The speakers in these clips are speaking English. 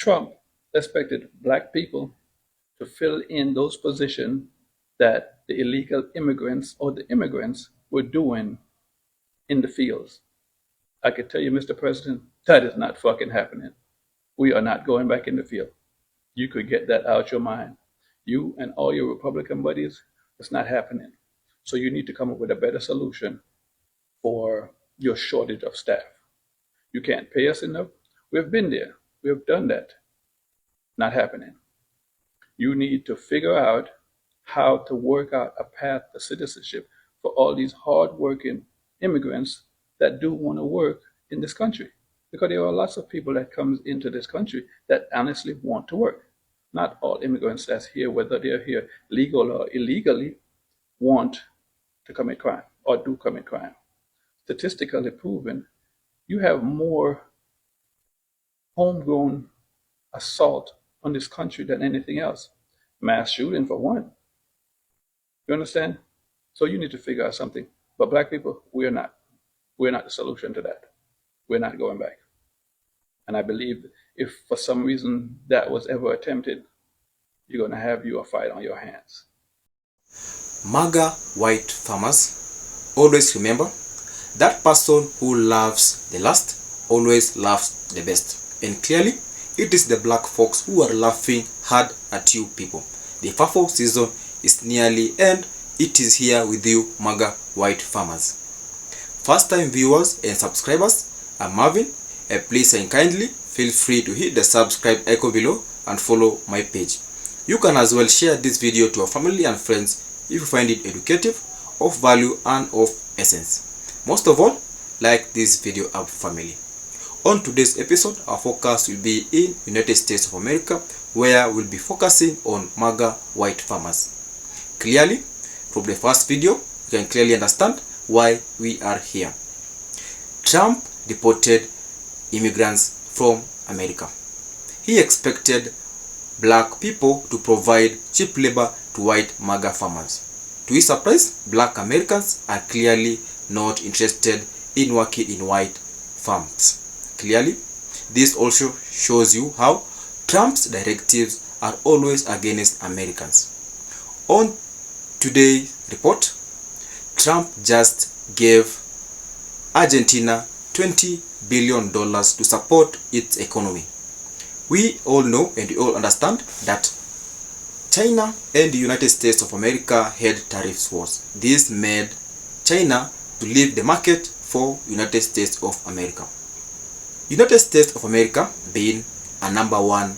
Trump expected black people to fill in those positions that the illegal immigrants or the immigrants were doing in the fields. I can tell you, Mr. President, that is not fucking happening. We are not going back in the field. You could get that out your mind. You and all your Republican buddies, it's not happening. So you need to come up with a better solution for your shortage of staff. You can't pay us enough. We've been there. We've done that. Not happening. You need to figure out how to work out a path to citizenship for all these hardworking immigrants that do want to work in this country. Because there are lots of people that comes into this country that honestly want to work. Not all immigrants that's here, whether they're here legal or illegally, want to commit crime or do commit crime. Statistically proven, you have more homegrown assault on this country than anything else. Mass shooting for one. You understand? So you need to figure out something. But black people, we're not. We're not the solution to that. We're not going back. And I believe if for some reason that was ever attempted, you're going to have a fight on your hands. MAGA white farmers, always remember that person who loves the last always loves the best. And clearly, it is the black folks who are laughing hard at you people. The FAFO season is nearly end. It is here with you, MAGA white farmers. First time viewers and subscribers, I'm Marvin, and please and kindly feel free to hit the subscribe icon below and follow my page. You can as well share this video to your family and friends if you find it educative, of value and of essence. Most of all, like this video up family. On today's episode, our focus will be in United States of America, where we'll be focusing on MAGA white farmers. Clearly, from the first video, you can clearly understand why we are here. Trump deported immigrants from America. He expected black people to provide cheap labor to white MAGA farmers. To his surprise, black Americans are clearly not interested in working in white farms. Clearly, this also shows you how Trump's directives are always against Americans. On today's report, Trump just gave Argentina $20 billion to support its economy. We all know and we all understand that China and the United States of America had tariffs wars. This made China to leave the market for United States of America. United States of America being a #1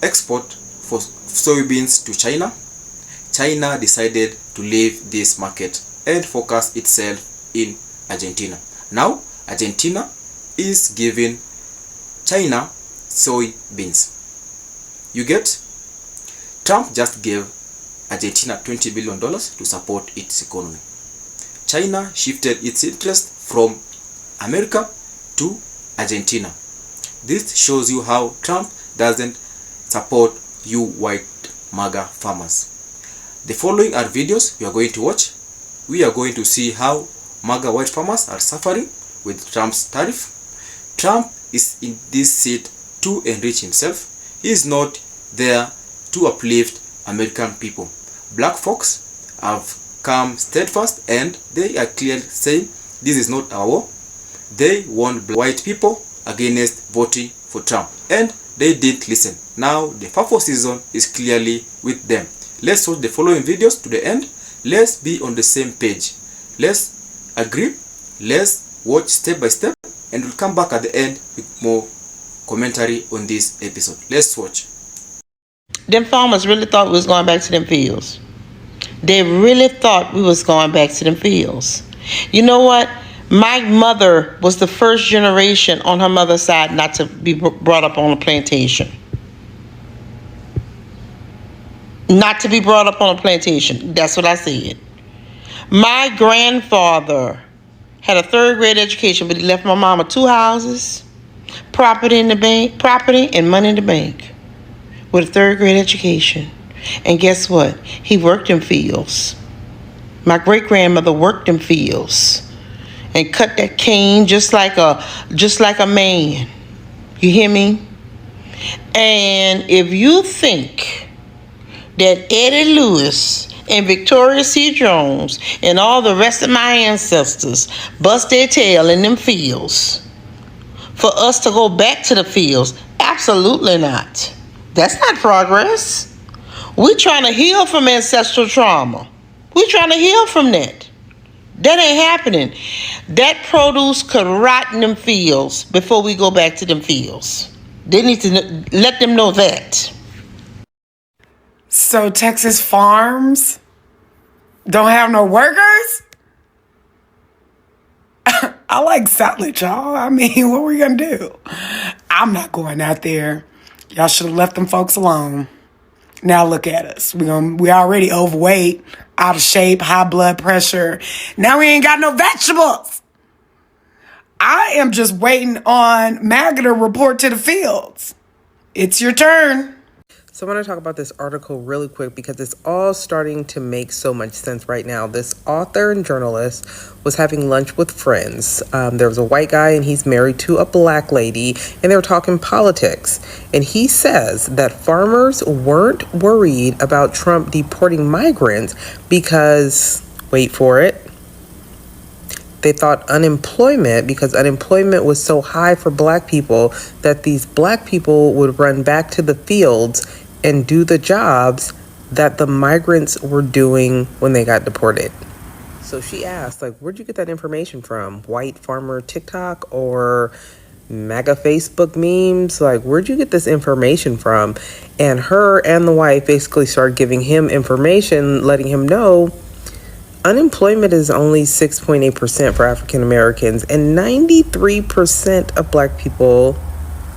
export for soybeans to China, China decided to leave this market and focus itself in Argentina. Now, Argentina is giving China soybeans. You get? Trump just gave Argentina $20 billion to support its economy. China shifted its interest from America to Argentina. This shows you how Trump doesn't support you white MAGA farmers. The following are videos we are going to watch. We are going to see how MAGA white farmers are suffering with Trump's tariff. Trump is in this seat to enrich himself. He is not there to uplift American people. Black folks have come steadfast and they are clearly saying this is not our war. They want white people against voting for Trump, and they didn't listen. Now the FAFO season is clearly with them. Let's watch the following videos to the end. Let's be on the same page. Let's agree. Let's watch step by step, and we'll come back at the end with more commentary on this episode. Let's watch. Them farmers really thought we was going back to them fields. They really thought we was going back to them fields. You know what? My mother was the first generation on her mother's side not to be brought up on a plantation. Not to be brought up on a plantation. That's what I said. My grandfather had a 3rd grade education, but he left my mama 2 houses, property in the bank, property and money in the bank, with a 3rd grade education. And guess what? He worked in fields. My great grandmother worked in fields and cut that cane just like a man. You hear me? And if you think that Eddie Lewis and Victoria C. Jones and all the rest of my ancestors bust their tail in them fields for us to go back to the fields, absolutely not. That's not progress. We're trying to heal from ancestral trauma. We're trying to heal from that. That ain't happening. That produce could rot in them fields before we go back to them fields. They need to let them know that. So Texas farms don't have no workers? I like salad, y'all. I mean, what we gonna do? I'm not going out there. Y'all should have left them folks alone. Now look at us. We already overweight, out of shape, high blood pressure. Now we ain't got no vegetables. I am just waiting on MAGA to report to the fields. It's your turn. So I want to talk about this article really quick because it's all starting to make so much sense right now. This author and journalist was having lunch with friends. There was a white guy and he's married to a black lady, and they were talking politics. And he says that farmers weren't worried about Trump deporting migrants because, wait for it, they thought because unemployment was so high for black people that these black people would run back to the fields and do the jobs that the migrants were doing when they got deported. So she asked, where'd you get that information from? White farmer TikTok or MAGA Facebook memes? Where'd you get this information from? And her and the wife basically started giving him information, letting him know unemployment is only 6.8% for African Americans, and 93% of black people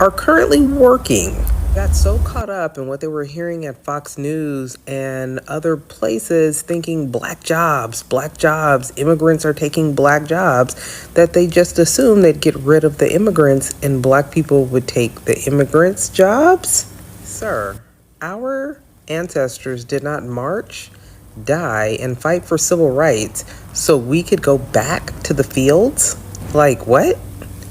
are currently working. Got so caught up in what they were hearing at Fox News and other places, thinking black jobs, immigrants are taking black jobs, that they just assumed they'd get rid of the immigrants and black people would take the immigrants' jobs. Sir, our ancestors did not march, die, and fight for civil rights so we could go back to the fields? What?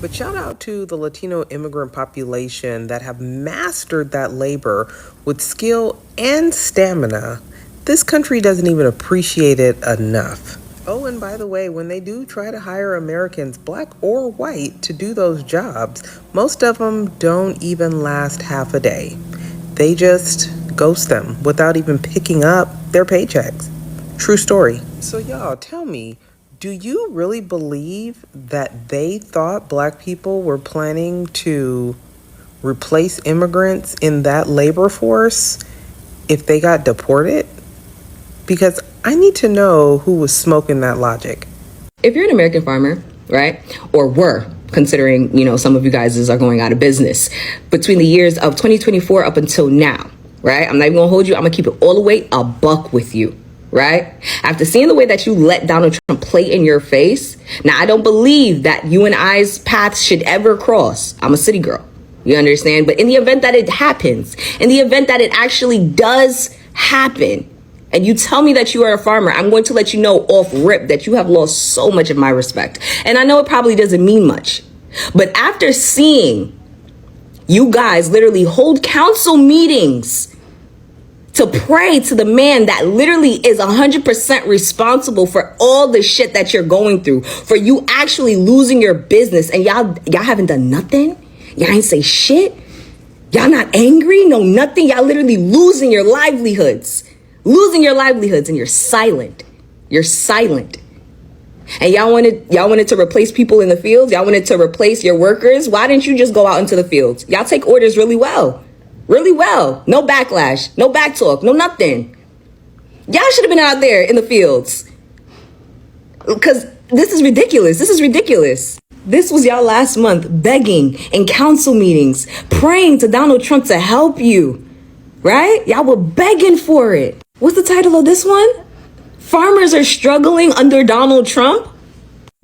But shout out to the Latino immigrant population that have mastered that labor with skill and stamina. This country doesn't even appreciate it enough. Oh, and by the way, when they do try to hire Americans, black or white, to do those jobs, most of them don't even last half a day. They just ghost them without even picking up their paychecks. True story. So y'all, tell me, do you really believe that they thought black people were planning to replace immigrants in that labor force if they got deported? Because I need to know who was smoking that logic. If you're an American farmer, right, or were, considering, some of you guys are going out of business, between the years of 2024 up until now, right? I'm not even gonna hold you. I'm gonna keep it all the way a buck with you. Right? After seeing the way that you let Donald Trump play in your face, now I don't believe that you and I's paths should ever cross. I'm a city girl. You understand? But in the event that it happens, in the event that it actually does happen, and you tell me that you are a farmer, I'm going to let you know off rip that you have lost so much of my respect. And I know it probably doesn't mean much. But after seeing you guys literally hold council meetings to pray to the man that literally is 100% responsible for all the shit that you're going through, for you actually losing your business, and y'all haven't done nothing. Y'all ain't say shit. Y'all not angry, no nothing. Y'all literally losing your livelihoods, and you're silent. You're silent. And y'all wanted to replace people in the fields. Y'all wanted to replace your workers. Why didn't you just go out into the fields? Y'all take orders really well. Really well. No backlash, no back talk, no nothing. Y'all should have been out there in the fields. Because this is ridiculous. This was y'all last month begging in council meetings, praying to Donald Trump to help you, right? Y'all were begging for it. What's the title of this one? Farmers are struggling under Donald Trump.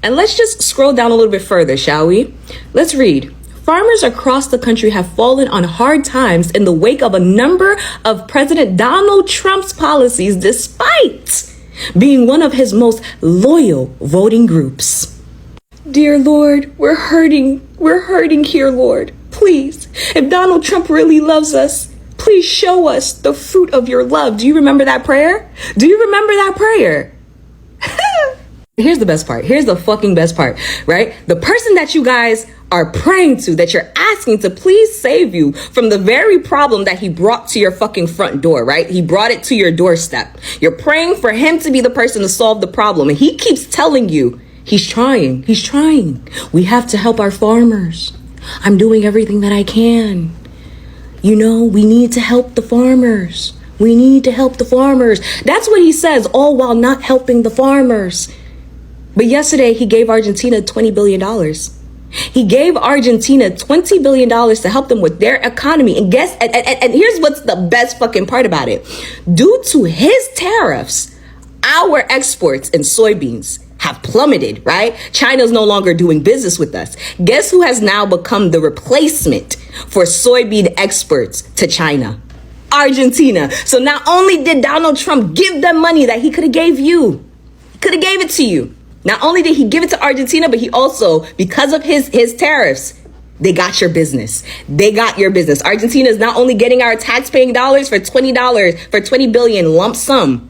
And let's just scroll down a little bit further, shall we? Let's read. Farmers across the country have fallen on hard times in the wake of a number of President Donald Trump's policies, despite being one of his most loyal voting groups. Dear Lord, we're hurting here, Lord. please, if Donald Trump really loves us, please show us the fruit of your love. Do you remember that prayer? Do you remember that prayer? Here's the best part. Here's the fucking best part, right? The person that you guys are praying to, that you're asking to please save you from the very problem that he brought to your fucking front door, right? He brought it to your doorstep. You're praying for him to be the person to solve the problem. And he keeps telling you, he's trying. We have to help our farmers. I'm doing everything that I can. You know, we need to help the farmers. We need to help the farmers. That's what he says, all while not helping the farmers. But yesterday, he gave Argentina $20 billion. He gave Argentina $20 billion to help them with their economy. And and here's what's the best fucking part about it. Due to his tariffs, our exports in soybeans have plummeted, right? China's no longer doing business with us. Guess who has now become the replacement for soybean exports to China? Argentina. So not only did Donald Trump give them money that he could have gave you, could have gave it to you. Not only did he give it to Argentina, but he also, because of his tariffs, they got your business. They got your business. Argentina is not only getting our tax-paying dollars for $20 billion lump sum,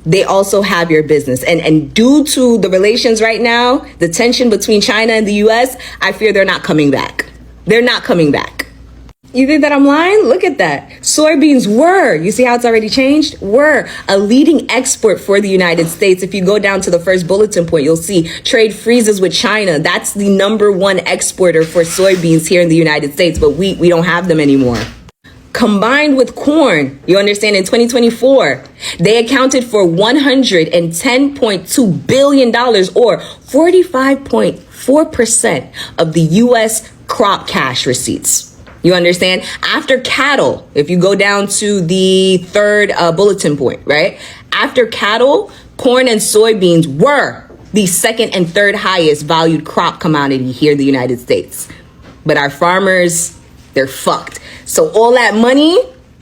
they also have your business. And due to the relations right now, the tension between China and the US, I fear they're not coming back. They're not coming back. You think that I'm lying? Look at that. Soybeans were, you see how it's already changed? Were a leading export for the United States. If you go down to the first bulletin point, you'll see trade freezes with China. That's the #1 exporter for soybeans here in the United States, but we don't have them anymore. Combined with corn, you understand, in 2024, they accounted for $110.2 billion or 45.4% of the U.S. crop cash receipts. You understand? After cattle, if you go down to the third bulletin point, right? After cattle, corn and soybeans were the second and third highest valued crop commodity here in the United States. But our farmers, they're fucked. So all that money,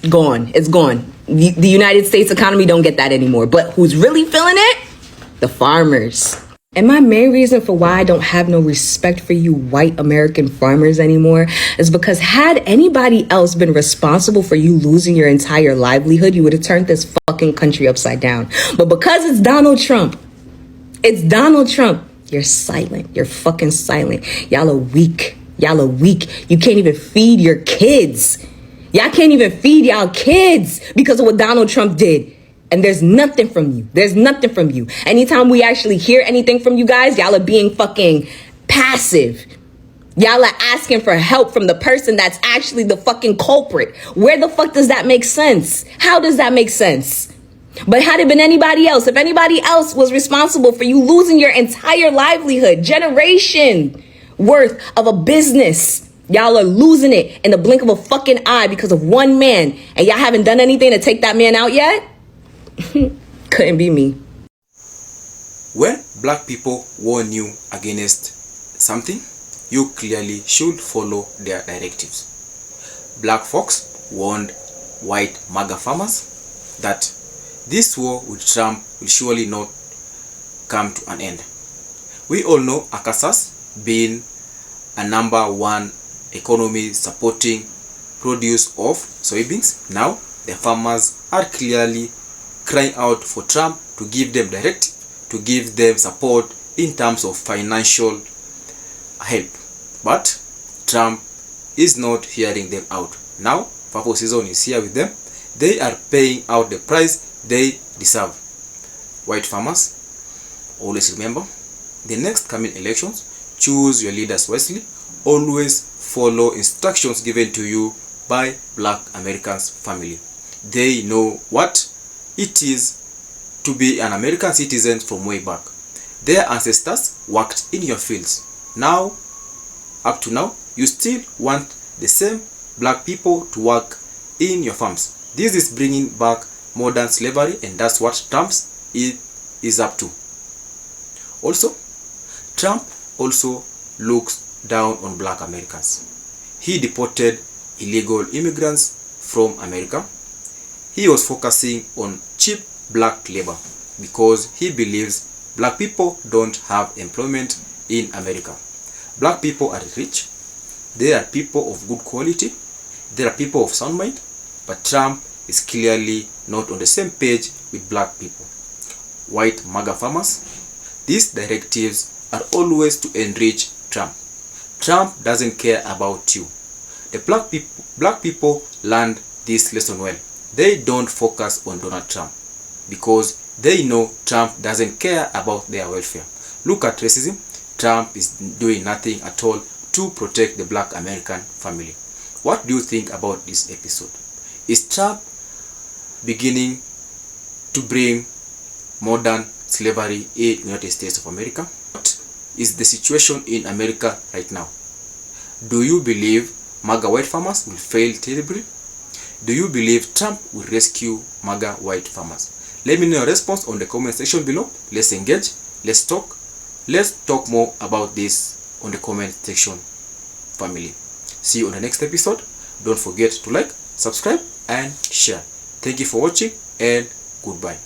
gone. It's gone. The United States economy don't get that anymore. But who's really feeling it? The farmers. And my main reason for why I don't have no respect for you white American farmers anymore is because had anybody else been responsible for you losing your entire livelihood, you would have turned this fucking country upside down. But because it's Donald Trump, you're silent. You're fucking silent. Y'all are weak. You can't even feed your kids. Y'all can't even feed y'all kids because of what Donald Trump did. And there's nothing from you. Anytime we actually hear anything from you guys, y'all are being fucking passive. Y'all are asking for help from the person that's actually the fucking culprit. Where the fuck does that make sense? How does that make sense? But had it been anybody else, if anybody else was responsible for you losing your entire livelihood, generation worth of a business, y'all are losing it in the blink of a fucking eye because of one man, and y'all haven't done anything to take that man out yet? Couldn't be me. When black people warn you against something, you clearly should follow their directives. Black folks warned white MAGA farmers that this war with Trump will surely not come to an end. We all know Arkansas being a #1 economy supporting produce of soybeans. Now the farmers are clearly crying out for Trump to give them directive, to give them support in terms of financial help. But Trump is not hearing them out. Now FAFO season is here with them. They are paying out the price they deserve. White farmers, always remember, the next coming elections, choose your leaders wisely. Always follow instructions given to you by Black Americans family. They know what it is to be an American citizen from way back. Their ancestors worked in your fields. Now, up to now, you still want the same black people to work in your farms. This is bringing back modern slavery, and that's what Trump is up to. Also, Trump also looks down on black Americans. He deported illegal immigrants from America. He was focusing on cheap black labor because he believes black people don't have employment in America. Black people are rich. There are people of good quality, there are people of sound mind, but Trump is clearly not on the same page with black people. White MAGA farmers, these directives are always to enrich Trump. Trump doesn't care about you. The black people learned this lesson well. They don't focus on Donald Trump because they know Trump doesn't care about their welfare. Look at racism. Trump is doing nothing at all to protect the black American family. What do you think about this episode? Is Trump beginning to bring modern slavery in the United States of America? What is the situation in America right now? Do you believe MAGA white farmers will fail terribly? Do you believe Trump will rescue MAGA white farmers? Let me know your response on the comment section below. Let's engage, let's talk more about this on the comment section, family. See you on the next episode. Don't forget to like, subscribe and share. Thank you for watching and goodbye.